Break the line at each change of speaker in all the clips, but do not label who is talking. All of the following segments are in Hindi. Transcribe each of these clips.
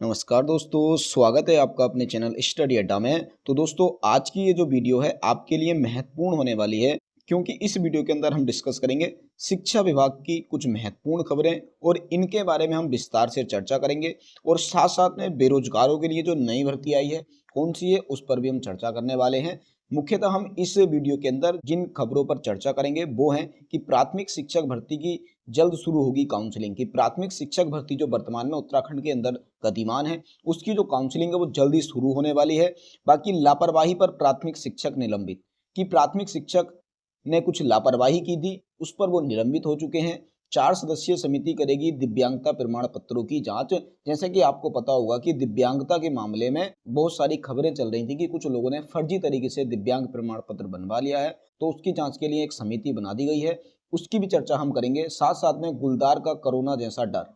नमस्कार दोस्तों, स्वागत है आपका अपने चैनल स्टडी अड्डा में। तो दोस्तों, आज की ये जो वीडियो है आपके लिए महत्वपूर्ण होने वाली है, क्योंकि इस वीडियो के अंदर हम डिस्कस करेंगे शिक्षा विभाग की कुछ महत्वपूर्ण खबरें और इनके बारे में हम विस्तार से चर्चा करेंगे। और साथ साथ में बेरोजगारों के लिए जो नई भर्ती आई है कौन सी है उस पर भी हम चर्चा करने वाले हैं। मुख्यतः हम इस वीडियो के अंदर जिन खबरों पर चर्चा करेंगे वो हैं कि प्राथमिक शिक्षक भर्ती की जल्द शुरू होगी काउंसलिंग की। प्राथमिक शिक्षक भर्ती जो वर्तमान में उत्तराखंड के अंदर गतिमान है उसकी जो काउंसलिंग है वो जल्दी शुरू होने वाली है। बाकी लापरवाही पर प्राथमिक शिक्षक निलंबित, कि प्राथमिक शिक्षक ने कुछ लापरवाही की थी उस पर वो निलंबित हो चुके हैं। 4 सदस्यीय समिति करेगी दिव्यांगता प्रमाण पत्रों की जांच। जैसे कि आपको पता होगा कि दिव्यांगता के मामले में बहुत सारी खबरें चल रही थी कि कुछ लोगों ने फर्जी तरीके से दिव्यांग प्रमाण पत्र बनवा लिया है, तो उसकी जांच के लिए एक समिति बना दी गई है, उसकी भी चर्चा हम करेंगे। साथ साथ में गुलदार का कोरोना जैसा डर,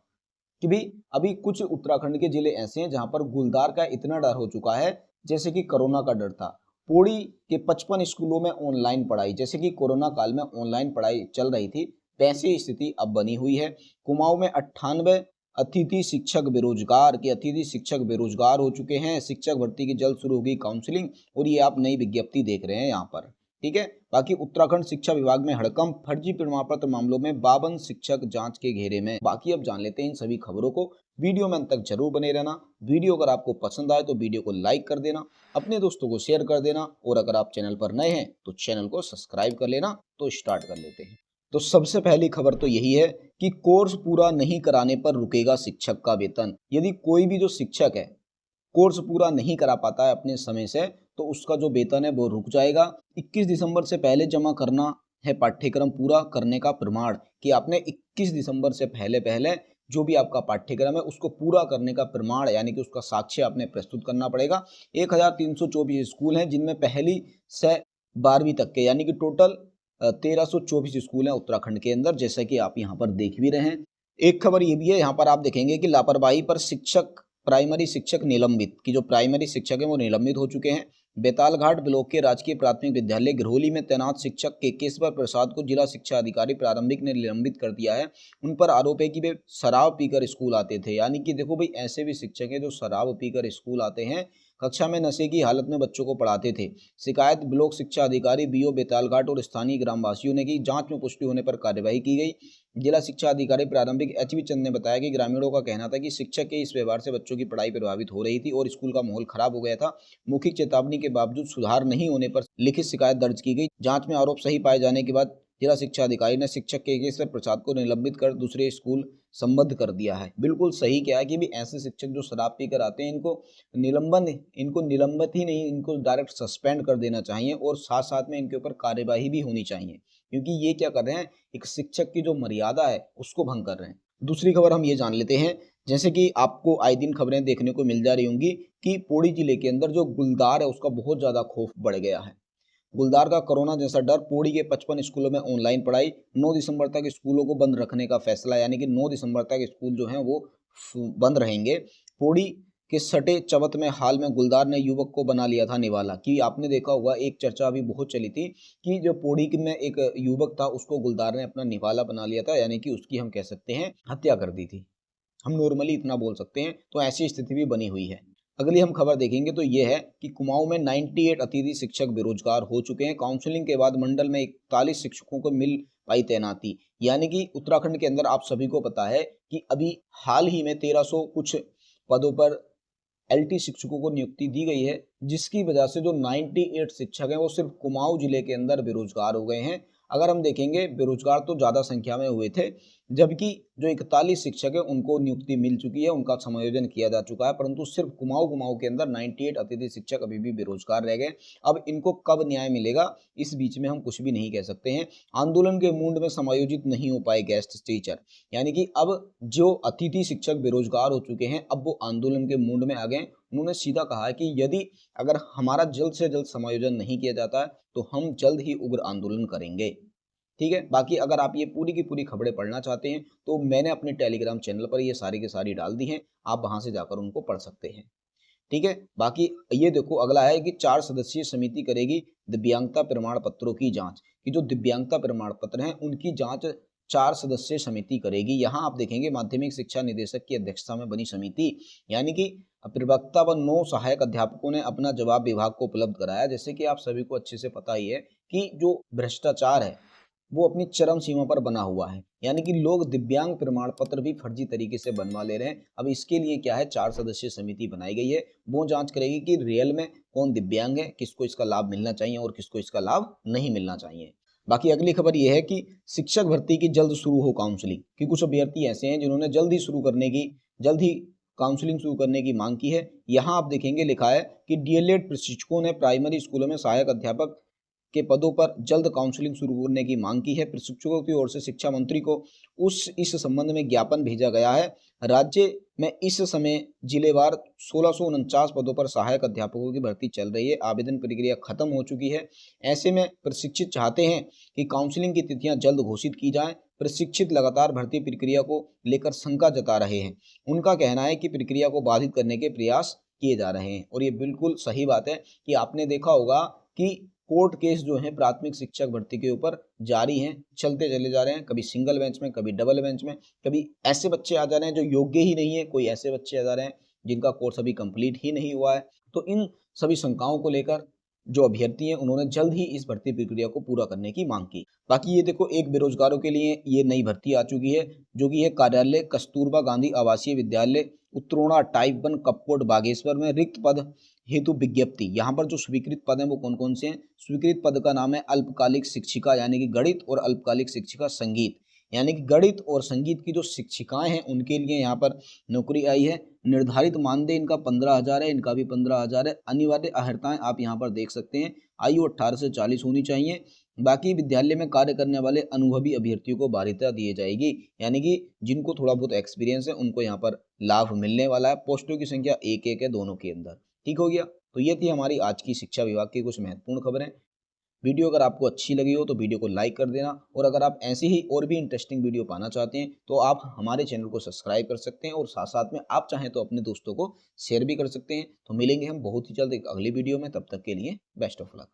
कि भी अभी कुछ उत्तराखंड के जिले ऐसे हैं जहां पर गुलदार का इतना डर हो चुका है जैसे कि कोरोना का डर था। पौड़ी के 55 स्कूलों में ऑनलाइन पढ़ाई, जैसे कि कोरोना काल में ऑनलाइन पढ़ाई चल रही थी वैसी स्थिति अब बनी हुई है। कुमाऊं में 98 अतिथि शिक्षक बेरोजगार, के अतिथि शिक्षक बेरोजगार हो चुके हैं। शिक्षक भर्ती की जल्द शुरू होगी काउंसलिंग, और ये आप नई विज्ञप्ति देख रहे हैं यहाँ पर। ठीक है। बाकी उत्तराखंड शिक्षा विभाग में हड़कंप, फर्जी प्रमाण पत्र मामलों में 52 शिक्षक जांच के घेरे में। बाकी अब जान लेते हैं इन सभी खबरों को। वीडियो में अंत तक जरूर बने रहना। वीडियो अगर आपको पसंद आए तो वीडियो को लाइक कर देना, अपने दोस्तों को शेयर कर देना, और अगर आप चैनल पर नए हैं तो चैनल को सब्सक्राइब कर लेना। तो स्टार्ट कर लेते हैं। तो सबसे पहली खबर तो यही है कि कोर्स पूरा नहीं कराने पर रुकेगा शिक्षक का वेतन। यदि कोई भी जो शिक्षक है कोर्स पूरा नहीं करा पाता है अपने समय से, तो उसका जो वेतन है वो रुक जाएगा। 21 दिसंबर से पहले जमा करना है पाठ्यक्रम पूरा करने का प्रमाण, कि आपने 21 दिसंबर से पहले पहले जो भी आपका पाठ्यक्रम है उसको पूरा करने का प्रमाण, यानी कि उसका साक्ष्य आपने प्रस्तुत करना पड़ेगा। 1324 स्कूल हैं जिनमें पहली से 12वीं तक के, यानी कि टोटल 1324 स्कूल हैं उत्तराखंड के अंदर, जैसा कि आप यहाँ पर देख भी रहे हैं। एक खबर ये भी है, यहाँ पर आप देखेंगे कि लापरवाही पर शिक्षक, प्राइमरी शिक्षक निलंबित, की जो प्राइमरी शिक्षक है वो निलंबित हो चुके हैं। बेतालघाट ब्लॉक के राजकीय प्राथमिक विद्यालय घरोली में तैनात शिक्षक केकेश्वर प्रसाद को जिला शिक्षा अधिकारी प्रारंभिक ने निलंबित कर दिया है। उन पर आरोप है कि वे शराब पीकर स्कूल आते थे। यानी कि देखो भाई, ऐसे भी शिक्षक हैं जो शराब पीकर स्कूल आते हैं, कक्षा में नशे की हालत में बच्चों को पढ़ाते थे। शिकायत ब्लॉक शिक्षा अधिकारी बीओ बेतालघाट और स्थानीय ग्रामवासियों ने की। जांच में पुष्टि होने पर कार्यवाही की गई। जिला शिक्षा अधिकारी प्रारंभिक एचवी चंद ने बताया कि ग्रामीणों का कहना था कि शिक्षक के इस व्यवहार से बच्चों की पढ़ाई प्रभावित हो रही थी और स्कूल का माहौल खराब हो गया था। मौखिक चेतावनी के बावजूद सुधार नहीं होने पर लिखित शिकायत दर्ज की गई। जांच में आरोप सही पाए जाने के बाद जिला शिक्षा अधिकारी ने शिक्षक केकेश्वर प्रसाद को निलंबित कर दूसरे स्कूल संबद्ध कर दिया है। बिल्कुल सही क्या है कि भी ऐसे शिक्षक जो शराब पीकर आते हैं इनको निलंबित ही नहीं, इनको डायरेक्ट सस्पेंड कर देना चाहिए, और साथ साथ में इनके ऊपर कार्यवाही भी होनी चाहिए, क्योंकि ये क्या कर रहे हैं, एक शिक्षक की जो मर्यादा है उसको भंग कर रहे हैं। दूसरी खबर हम ये जान लेते हैं, जैसे कि आपको आए दिन खबरें देखने को मिल जा रही होंगी कि पौड़ी जिले के अंदर जो गुलदार है उसका बहुत ज्यादा खौफ बढ़ गया है। गुलदार का कोरोना जैसा डर, पौड़ी के 55 स्कूलों में ऑनलाइन पढ़ाई। 9 दिसंबर तक स्कूलों को बंद रखने का फैसला, यानी कि 9 दिसंबर तक स्कूल जो हैं वो बंद रहेंगे। पौड़ी के सटे चवत में हाल में गुलदार ने युवक को बना लिया था निवाला, कि आपने देखा होगा एक चर्चा अभी बहुत चली थी कि जो पौड़ी में एक युवक था उसको गुलदार ने अपना निवाला बना लिया था, यानी कि उसकी हम कह सकते हैं हत्या कर दी थी। हम नॉर्मली इतना बोल सकते हैं, तो ऐसी स्थिति भी बनी हुई है। अगली हम खबर देखेंगे तो ये है कि कुमाऊं में 98 अतिथि शिक्षक बेरोजगार हो चुके हैं। काउंसलिंग के बाद मंडल में 41 शिक्षकों को मिल पाई तैनाती। यानी कि उत्तराखंड के अंदर आप सभी को पता है कि अभी हाल ही में 1300 कुछ पदों पर एलटी शिक्षकों को नियुक्ति दी गई है, जिसकी वजह से जो 98 शिक्षक हैं वो सिर्फ कुमाऊं जिले के अंदर बेरोजगार हो गए हैं। अगर हम देखेंगे बेरोजगार तो ज्यादा संख्या में हुए थे, जबकि जो 41 शिक्षक है उनको नियुक्ति मिल चुकी है, उनका समायोजन किया जा चुका है, परंतु सिर्फ कुमाऊं के अंदर 98 अतिथि शिक्षक अभी भी बेरोजगार रह गए। अब इनको कब न्याय मिलेगा इस बीच में हम कुछ भी नहीं कह सकते हैं। आंदोलन के मूड में समायोजित नहीं हो पाए गेस्ट टीचर, यानी कि अब जो अतिथि शिक्षक बेरोजगार हो चुके हैं अब वो आंदोलन के मूड में आ गए। उन्होंने सीधा कहा है कि यदि अगर हमारा जल्द से जल्द समायोजन नहीं किया जाता है तो हम जल्द ही उग्र आंदोलन करेंगे। ठीक है। बाकी अगर आप ये पूरी की पूरी खबरें पढ़ना चाहते हैं तो मैंने अपने टेलीग्राम चैनल पर ये सारी की सारी डाल दी हैं, आप वहां से जाकर उनको पढ़ सकते हैं। ठीक है। बाकी ये देखो अगला है कि 4 सदस्यीय समिति करेगी दिव्यांगता प्रमाण पत्रों की जांच, कि जो दिव्यांगता प्रमाण पत्र हैं उनकी जांच 4 सदस्यीय समिति करेगी। यहाँ आप देखेंगे माध्यमिक शिक्षा निदेशक की अध्यक्षता में बनी समिति, यानी कि प्रवक्ता व 9 सहायक अध्यापकों ने अपना जवाब विभाग को उपलब्ध कराया। जैसे कि आप सभी को अच्छे से पता ही है कि जो भ्रष्टाचार है वो अपनी चरम सीमा पर बना हुआ है, यानी कि लोग दिव्यांग प्रमाण पत्र भी फर्जी तरीके से बनवा ले रहे हैं। अब इसके लिए क्या है, 4 सदस्यीय समिति बनाई गई है। वो जांच करेगी कि रियल में कौन दिव्यांग है, किसको इसका लाभ मिलना चाहिए और किसको इसका लाभ नहीं मिलना चाहिए। बाकी अगली खबर यह है कि शिक्षक भर्ती की जल्द शुरू हो काउंसलिंग, कि कुछ अभ्यर्थी ऐसे हैं जिन्होंने जल्द ही काउंसलिंग शुरू करने की मांग की है। यहाँ आप देखेंगे लिखा है कि डीएलएड प्रशिक्षकों ने प्राइमरी स्कूलों में सहायक अध्यापक के पदों पर जल्द काउंसलिंग शुरू करने की मांग की है। प्रशिक्षकों की ओर से शिक्षा मंत्री को इस संबंध में ज्ञापन भेजा गया है। राज्य में इस समय जिलेवार 1649 पदों पर सहायक अध्यापकों की भर्ती चल रही है। आवेदन प्रक्रिया खत्म हो चुकी है। ऐसे में प्रशिक्षित चाहते हैं कि काउंसलिंग की तिथियां जल्द घोषित की जाएं। प्रशिक्षित लगातार भर्ती प्रक्रिया को लेकर शंका जता रहे हैं। उनका कहना है कि प्रक्रिया को बाधित करने के प्रयास किए जा रहे हैं, और ये बिल्कुल सही बात है कि आपने देखा होगा कि कोर्ट केस जो है प्राथमिक शिक्षक भर्ती के ऊपर जारी हैं, चलते चले जा रहे हैं। कभी सिंगल बेंच में, कभी डबल बेंच में, कभी ऐसे बच्चे आ जा रहे हैं जो योग्य ही नहीं है, कोई ऐसे बच्चे आ जा रहे हैं जिनका कोर्स अभी कंप्लीट ही नहीं हुआ है। तो इन सभी शंकाओं को लेकर जो अभ्यर्थी हैं उन्होंने जल्द ही इस भर्ती प्रक्रिया को पूरा करने की मांग की। बाकी ये देखो, एक बेरोजगारों के लिए ये नई भर्ती आ चुकी है, जो कि है कार्यालय कस्तूरबा गांधी आवासीय विद्यालय उत्तरोड़ा टाइप 1 कपकोट बागेश्वर में रिक्त पद हेतु विज्ञप्ति। यहाँ पर जो स्वीकृत पद हैं वो कौन कौन से हैं? स्वीकृत पद का नाम है अल्पकालिक शिक्षिका यानी कि गणित, और अल्पकालिक शिक्षिका संगीत यानी कि गणित और संगीत की जो शिक्षिकाएं हैं उनके लिए यहाँ पर नौकरी आई है। निर्धारित मानदेय इनका 15,000 है, इनका भी 15,000 है। अनिवार्य अर्हताएं आप यहाँ पर देख सकते हैं, आयु 18 से 40 होनी चाहिए। बाकी विद्यालय में कार्य करने वाले अनुभवी अभ्यर्थियों को वरीयता दी जाएगी, यानी कि जिनको थोड़ा बहुत एक्सपीरियंस है उनको यहाँ पर लाभ मिलने वाला है। पोस्टों की संख्या 1-1 है दोनों के अंदर। ठीक हो गया। तो ये थी हमारी आज की शिक्षा विभाग की कुछ महत्वपूर्ण खबरें। वीडियो अगर आपको अच्छी लगी हो तो वीडियो को लाइक कर देना, और अगर आप ऐसी ही और भी इंटरेस्टिंग वीडियो पाना चाहते हैं तो आप हमारे चैनल को सब्सक्राइब कर सकते हैं, और साथ साथ में आप चाहें तो अपने दोस्तों को शेयर भी कर सकते हैं। तो मिलेंगे हम बहुत ही जल्द एक अगली वीडियो में, तब तक के लिए बेस्ट ऑफ लक।